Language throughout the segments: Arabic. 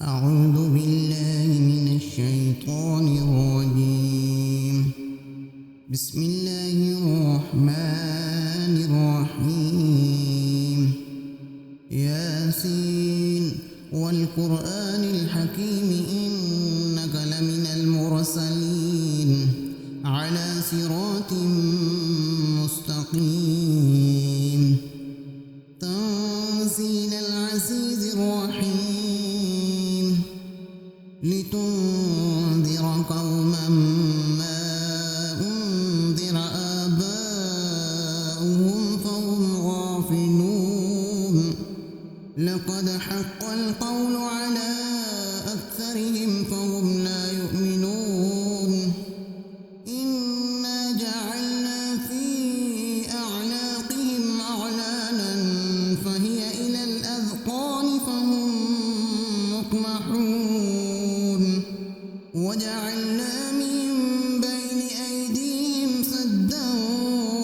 أعوذ بالله من الشيطان الرجيم. بسم الله الرحمن الرحيم. ياسين والقرآن الحكيم إنك لمن المرسلين على صراط مستقيم. تنزيل العزيز الرحيم لتنذر قوما ما أنذر آباؤهم فهم غافلون. لقد حق القول على أكثرهم فهم لا يؤمنون. إنا جعلنا في أعناقهم أغلالا فهي إلى الأذقان فهم مقمحون. وجعلنا من بين أيديهم سدا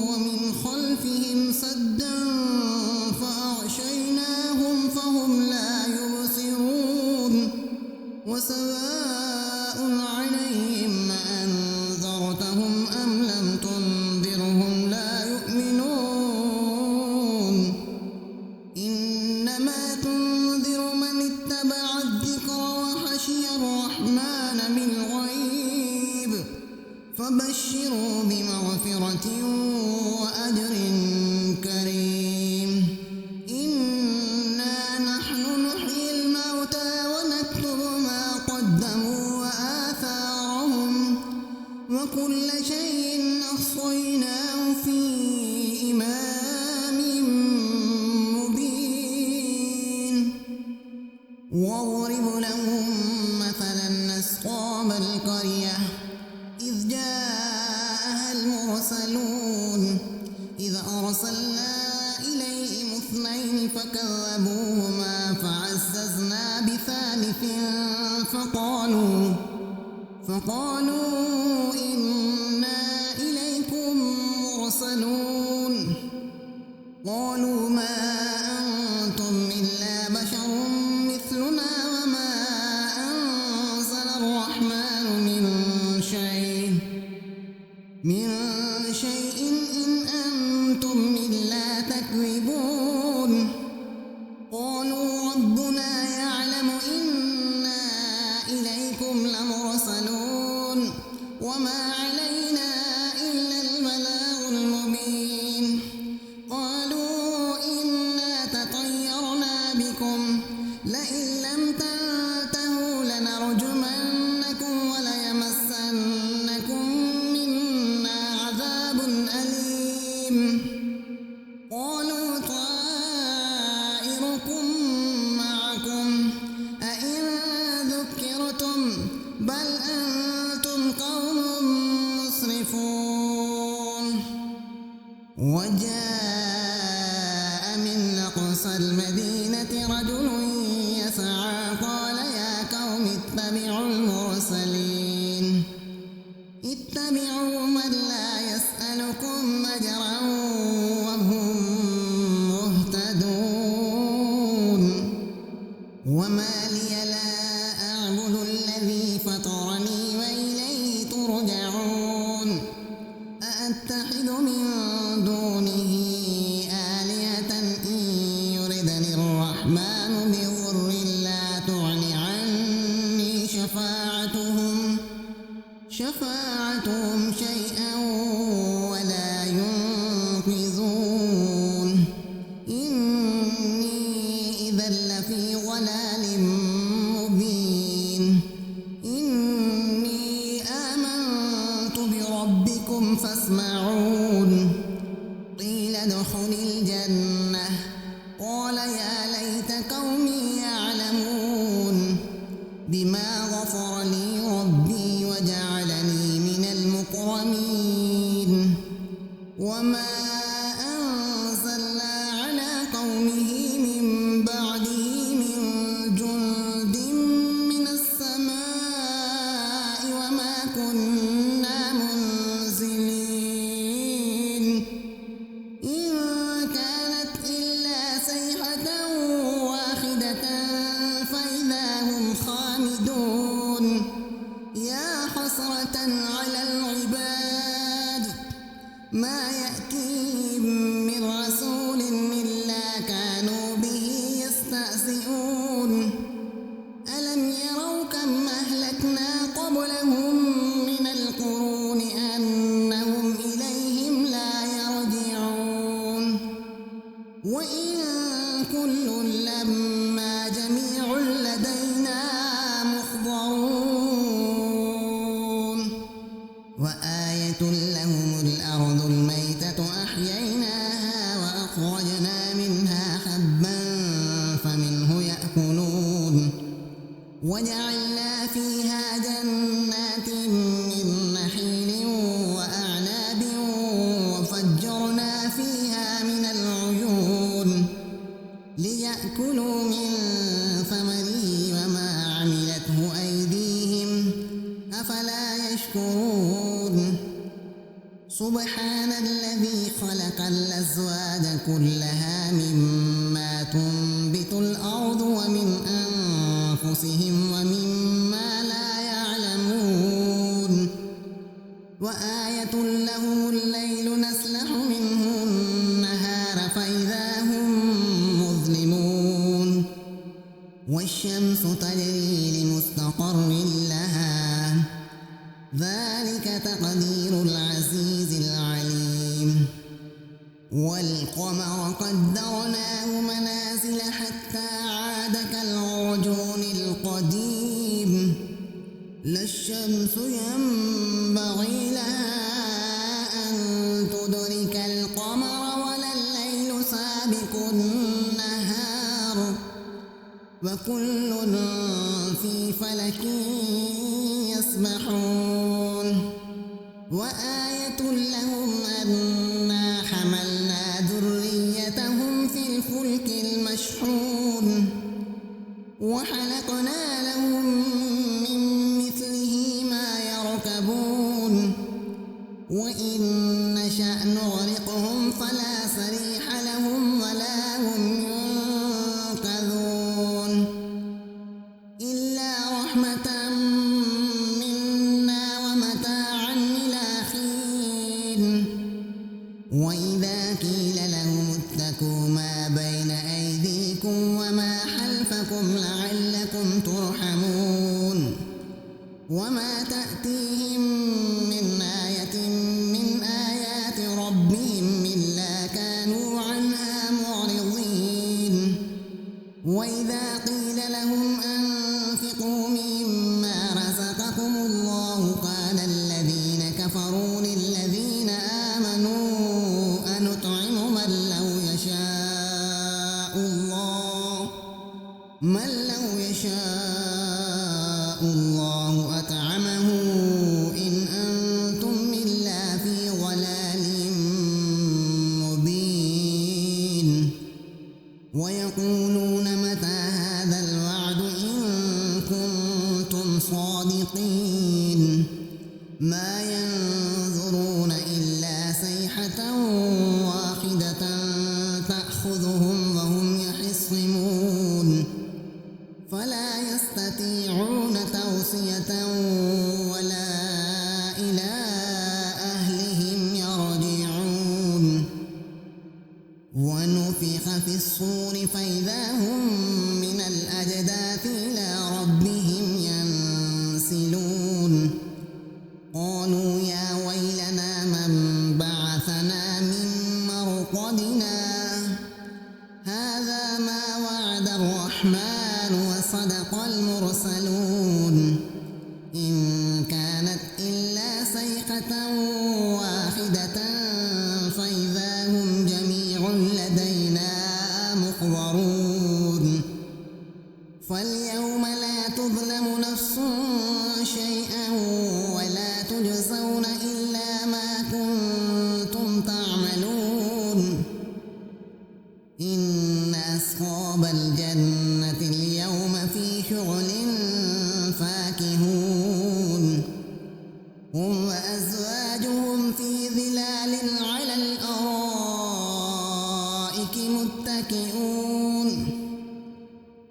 ومن خلفهم سدا فأغشيناهم فهم لا يبصرون. وسواء عليهم أنذرتهم أم لم تنذرهم لا يؤمنون. إنما تنذر من اتبع الذكر وخشي الرحمن بالغيب فبشروا بمغفرة وأجر كريم. إنا نحن نحيي الموتى ونكتب ما قدموا وآثارهم وكل شيء أحصيناه في إمام مبين. واضرب لهم مثلا أصحاب القرية إذ جاءها المرسلون إذ أرسلنا إليهم اثنين فكذبوهما فعززنا بثالث فقالوا إنا إليكم مرسلون. قالوا ما أنتم إلا بشر مثلنا وما أنزل الرحمن من شيء إن أنتم إلا تكذبون. قالوا ربنا يعلم إنا إليكم لمرسلون وما علينا إلا البلاغ المبين. قالوا إنا تطيرنا بكم لئن لم تنتهوا لنرجمنكم وليمسنكم منا عذاب أليم. قالوا طائركم معكم أئن ذكرتم بل أنتم قوم مسرفون. وجاء من أقصى المدينة رجل يسعى قال يا قوم اتبعوا المرسلين اتبعوا من لا يسألكم أجرا وهم مهتدون. وما لي لا أعبد الذي فطرني وإليه ترجعون. أأتخذ من دونه آلهة إن يردني الرحمن بضر لا تغن عني شفاعتهم شيئا ولا ينقذون. إني إذا لفي ضلال مبين. إني آمنت بربكم فاسمعون. قيل ادخل الجنة قال يا ليت قومي يعلمون بما غفر لي ربي وجعلني من المكرمين. وما أنزلنا على قومه من بعده من جند من السماء وما كنا منزلين. خامدون يا حسرة على العباد ما يأتيهم من رسول إلا كانوا به يستهزئون ألم يروا كم أهلكنا قبلهم من القرون أنهم إليهم لا يرجعون وإن كل لما جميع لدينا محضرون وآية لهم الأرض الميتة أحييناها وأخرجنا منها حبا فمنه يأكلون وجعلنا فيها جنات من نخيل وأعناب وفجرنا فيها من العيون ليأكلوا من ثمره وما عملته أيديهم أفلا يشكرون سبحان الذي خلق الأزواج كلها مما تنبت الأرض ومن أنفسهم ومما لا يعلمون وآية لهم الليل نسلخ منه النهار فإذا هم مظلمون والشمس تجري لمستقر لها ذلك تقدير العزيز العليم والقمر قدرناه منازل حتى عاد كالعرجون القديم لا الشمس ينبغي لها أن تدرك القمر ولا الليل سابق النهار وكل في فلك يسبحون وآية لهم أنا حملنا ذريتهم في الفلك المشحون وخلقنا لهم من مثله ما يركبون وإن نشأ نغرقهم فلا صريخ لهم ولا هم ينقذون إلا رحمة منا ومتاعا إلى حين وإذا قيل لهم اتقوا ما بين أيديكم وما خلفكم لعلكم ترحمون وما تأتيهم من آية من آيات ربهم إلا كانوا عنها معرضين وإذا قيل لهم أنفقوا مما رزقكم الله قال الذين كفروا للذين آمنوا أنطعم من لو يشاء الله أطعمه إن أنتم إلا في ضلال مبين ويقولون متى هذا الوعد إن كنتم صادقين ما ينظرون إلا صيحة واحدة تأخذهم وهم يخصمون فلا يستطيعون توصية ولا إلى أهلهم يرجعون ونفخ في الصور فإذا هم من الأجداث إلى ربهم ينسلون قالوا يا ويلنا من بعثنا من مرقدنا هذا ما وعد الرحمن وصدق المرسلون إن كانت إلا صيحة واحدة فإذا هم جميع لدينا محضرون فاليوم لا تظلم نفس شيئا ولا تجزون إلا ما كنتم تعملون إن أصحاب الجنة اليوم في شغل فاكهون هم وأزواجهم في ظلال على الأرائك متكئون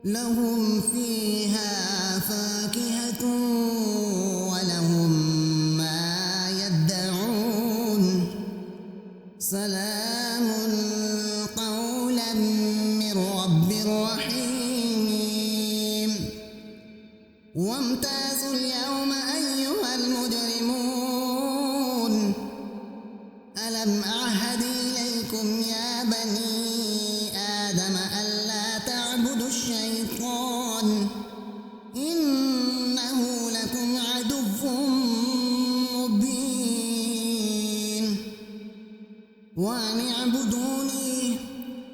لهم فيها ميت ولهم ما يدعون سلام قولا من رب رحيم وامتازوا اليوم أيها المجرمون ألم أعهد إليكم يا بني آدم ألا تعبدوا الشيطان إنه لكم عدو مبين وأن اعبدوني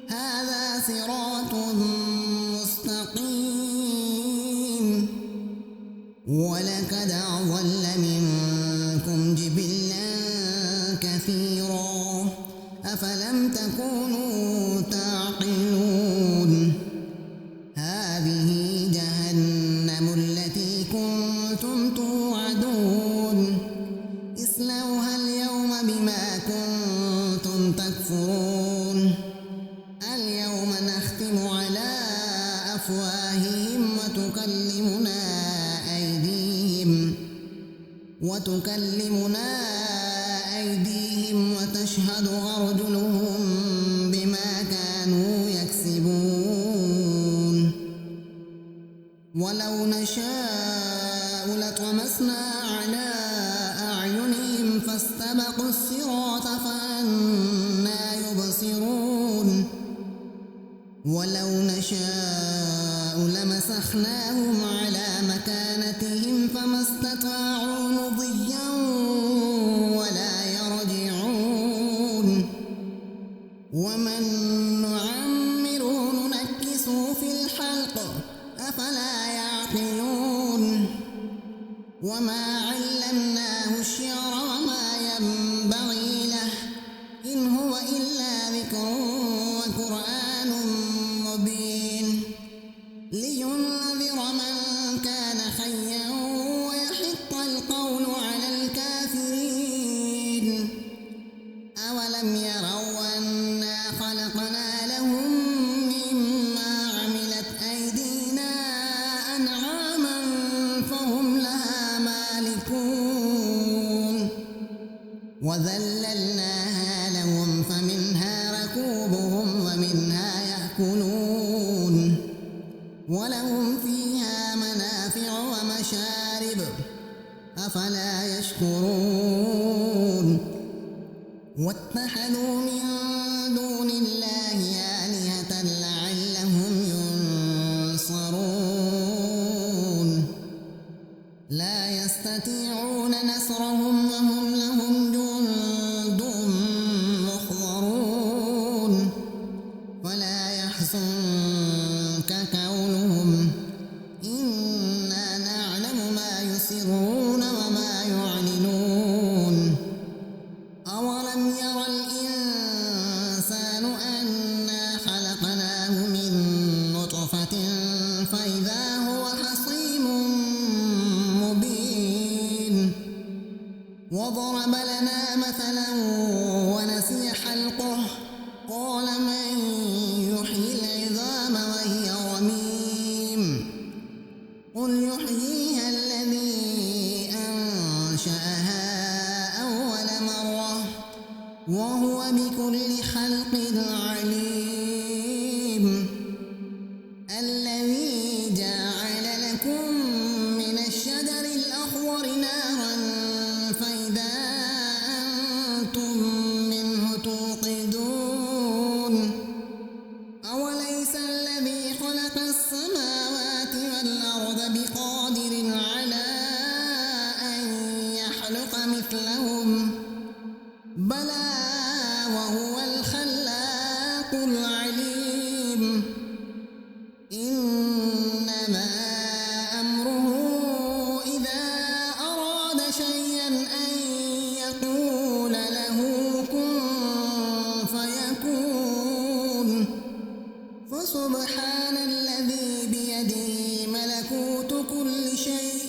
هذا صراط مستقيم ولقد أضل منكم جبلا كثيرا أفلم تكونوا تعقلون هذه جهنم التي كنتم توعدون اصلوها اليوم بما كنتم تكفرون اليوم نختم على أفواههم وتكلمنا أيديهم وتشهد أرجلهم بما كانوا يكسبون ولو نشاء لطمسنا على أعينهم فاستبقوا الصراط فأنى يبصرون ولو نشاء لمسخناهم على مكانتهم فما استطاعوا مضيا ولا يرجعون ومن نعمره ننكسه في الخلق أفلا يعقلون وما علمناه الشعر وما ينبغي له إن هو إلا ذكر وقرآن مبين لينذر من كان حيا ويحق القول على الكافرين أولم يروا أنا خلقنا لهم مما عملت أيدينا أنعاما فهم لها مالكون وذللناها لهم فمنها ركوبهم ومنها يأكلون ولهم فيها منافع ومشارب أفلا يشكرون واتخذوا من دون الله آلهة لعلهم ينصرون لا يستطيعون نصرهم وهم لهم جند محضرون ولا يحزنك قولهم إنا نعلم ما يسرون وما يعلنون أولم ير الإنسان أنا خلقناه من نطفة فإذا هو خصيم مبين وضرب لنا مثلا ونسي خلقه قال من يحيي العظام وهي رميم قل يحييها الذي أنشأها أول مرة وهو بكل خلق عليم الذي جعل لكم من الشجر الأخضر نارا فإذا أنتم منه توقدون أوليس الذي خلق السماوات والأرض بقادر على أن يخلق مثلهم بلى وهو الخلاق العليم إنما أمره إذا أراد شيئا أن يقول له كن فيكون فسبحان الذي بيده ملكوت كل شيء